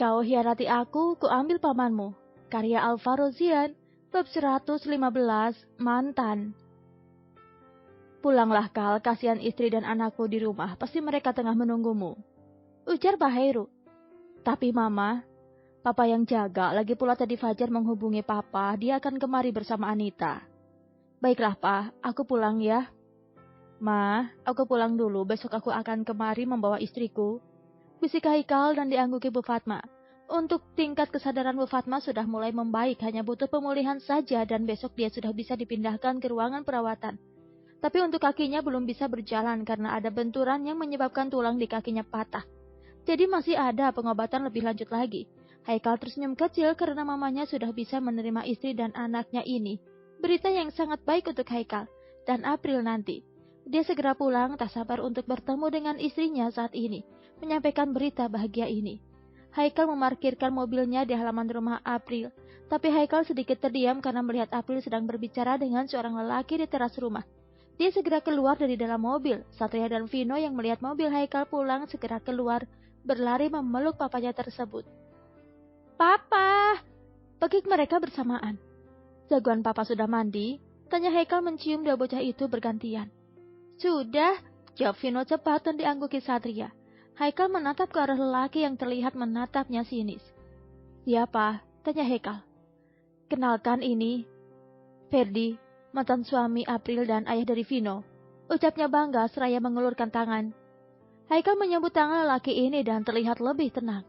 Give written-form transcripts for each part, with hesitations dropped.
Kau hianati aku, kuambil pamanmu. Karya Alvaro Zian, bab 115, Mantan. Pulanglah Kal, kasihan istri dan anakku di rumah, pasti mereka tengah menunggumu. Ujar Bahairu. Tapi Mama, Papa yang jaga, lagi pula tadi Fajar menghubungi Papa, dia akan kemari bersama Anita. Baiklah Pa, aku pulang ya. Ma, aku pulang dulu, besok aku akan kemari membawa istriku. Bisik Haikal dan diangguki Bu Fatma. Untuk tingkat kesadaran Bu Fatma sudah mulai membaik, hanya butuh pemulihan saja dan besok dia sudah bisa dipindahkan ke ruangan perawatan. Tapi untuk kakinya belum bisa berjalan karena ada benturan yang menyebabkan tulang di kakinya patah. Jadi masih ada pengobatan lebih lanjut lagi. Haikal tersenyum kecil karena mamanya sudah bisa menerima istri dan anaknya ini. Berita yang sangat baik untuk Haikal. Dan April nanti. Dia segera pulang, tak sabar untuk bertemu dengan istrinya saat ini. Menyampaikan berita bahagia ini. Haikal memarkirkan mobilnya di halaman rumah April. Tapi Haikal sedikit terdiam karena melihat April sedang berbicara dengan seorang lelaki di teras rumah. Dia segera keluar dari dalam mobil. Satria dan Vino yang melihat mobil Haikal pulang segera keluar, berlari memeluk papanya tersebut. Papa! Pekik mereka bersamaan. Jagoan Papa sudah mandi? Tanya Haikal mencium dua bocah itu bergantian. Sudah, jawab Vino cepat dan diangguki Satria. Haikal menatap ke arah lelaki yang terlihat menatapnya sinis. Siapa? Tanya Haikal. Kenalkan ini, Ferdi, mantan suami April dan ayah dari Vino. Ucapnya bangga seraya mengulurkan tangan. Haikal menyambut tangan lelaki ini dan terlihat lebih tenang.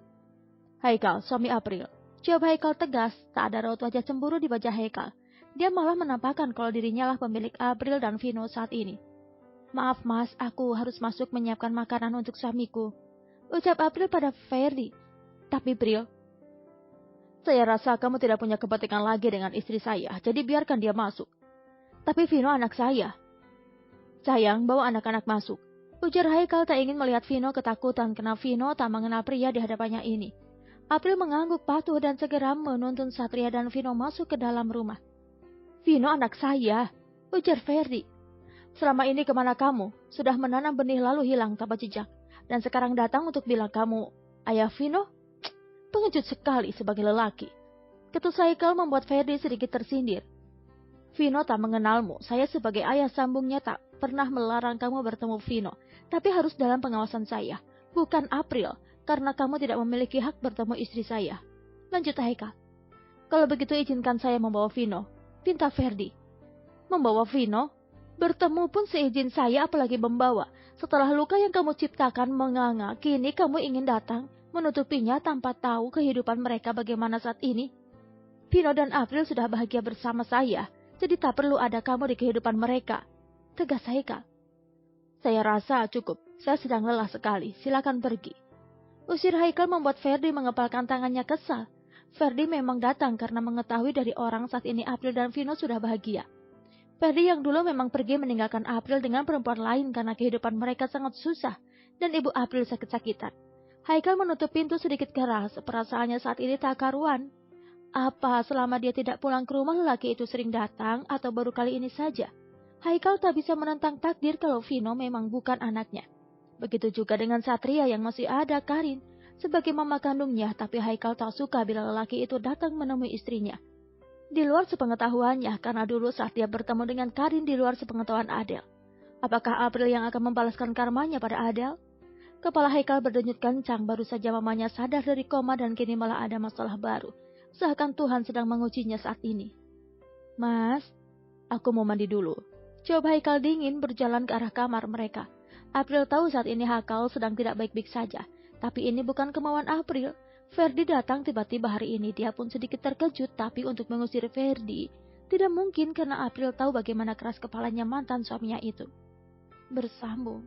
Haikal, suami April. Jawab Haikal tegas, tak ada raut wajah cemburu di wajah Haikal. Dia malah menampakkan kalau dirinya lah pemilik April dan Vino saat ini. Maaf mas, aku harus masuk menyiapkan makanan untuk suamiku. Ucap April pada Ferdi. Tapi April, saya rasa kamu tidak punya kepentingan lagi dengan istri saya, jadi biarkan dia masuk. Tapi Vino anak saya. Sayang, bawa anak-anak masuk. Ujar Haikal tak ingin melihat Vino ketakutan karena Vino tak mengenal pria di hadapannya ini. April mengangguk patuh dan segera menuntun Satria dan Vino masuk ke dalam rumah. Vino anak saya, ujar Ferdi. Selama ini kemana kamu? Sudah menanam benih lalu hilang tanpa jejak. Dan sekarang datang untuk bilang kamu ayah Vino? Pengecut sekali sebagai lelaki. Ketus Haikal membuat Ferdi sedikit tersindir. Vino tak mengenalmu. Saya sebagai ayah sambungnya tak pernah melarang kamu bertemu Vino. Tapi harus dalam pengawasan saya. Bukan April. Karena kamu tidak memiliki hak bertemu istri saya. Lanjut Haikal. Kalau begitu izinkan saya membawa Vino. Pinta Ferdi. Membawa Vino? Bertemu pun seizin saya apalagi membawa. Setelah luka yang kamu ciptakan menganga, kini kamu ingin datang menutupinya tanpa tahu kehidupan mereka bagaimana saat ini. Vino dan April sudah bahagia bersama saya, jadi tak perlu ada kamu di kehidupan mereka. Tegas Haikal. Saya rasa cukup, saya sedang lelah sekali, silakan pergi. Usir Haikal membuat Ferdi mengepalkan tangannya kesal. Ferdi memang datang karena mengetahui dari orang saat ini April dan Vino sudah bahagia. Ferdi yang dulu memang pergi meninggalkan April dengan perempuan lain karena kehidupan mereka sangat susah dan ibu April sakit-sakitan. Haikal menutup pintu sedikit keras, perasaannya saat ini tak karuan. Apa selama dia tidak pulang ke rumah lelaki itu sering datang atau baru kali ini saja? Haikal tak bisa menentang takdir kalau Vino memang bukan anaknya. Begitu juga dengan Satria yang masih ada Karin sebagai mama kandungnya, tapi Haikal tak suka bila lelaki itu datang menemui istrinya. Di luar sepengetahuannya, karena dulu saat dia bertemu dengan Karin di luar sepengetahuan Adele. Apakah April yang akan membalaskan karmanya pada Adele? Kepala Haikal berdenyut kencang, baru saja mamanya sadar dari koma dan kini malah ada masalah baru. Seakan Tuhan sedang mengujinya saat ini. Mas, aku mau mandi dulu. Coba Haikal dingin berjalan ke arah kamar mereka. April tahu saat ini Haikal sedang tidak baik-baik saja. Tapi ini bukan kemauan April. Ferdi datang tiba-tiba hari ini, dia pun sedikit terkejut, tapi untuk mengusir Ferdi, tidak mungkin karena April tahu bagaimana keras kepalanya mantan suaminya itu. Bersambung.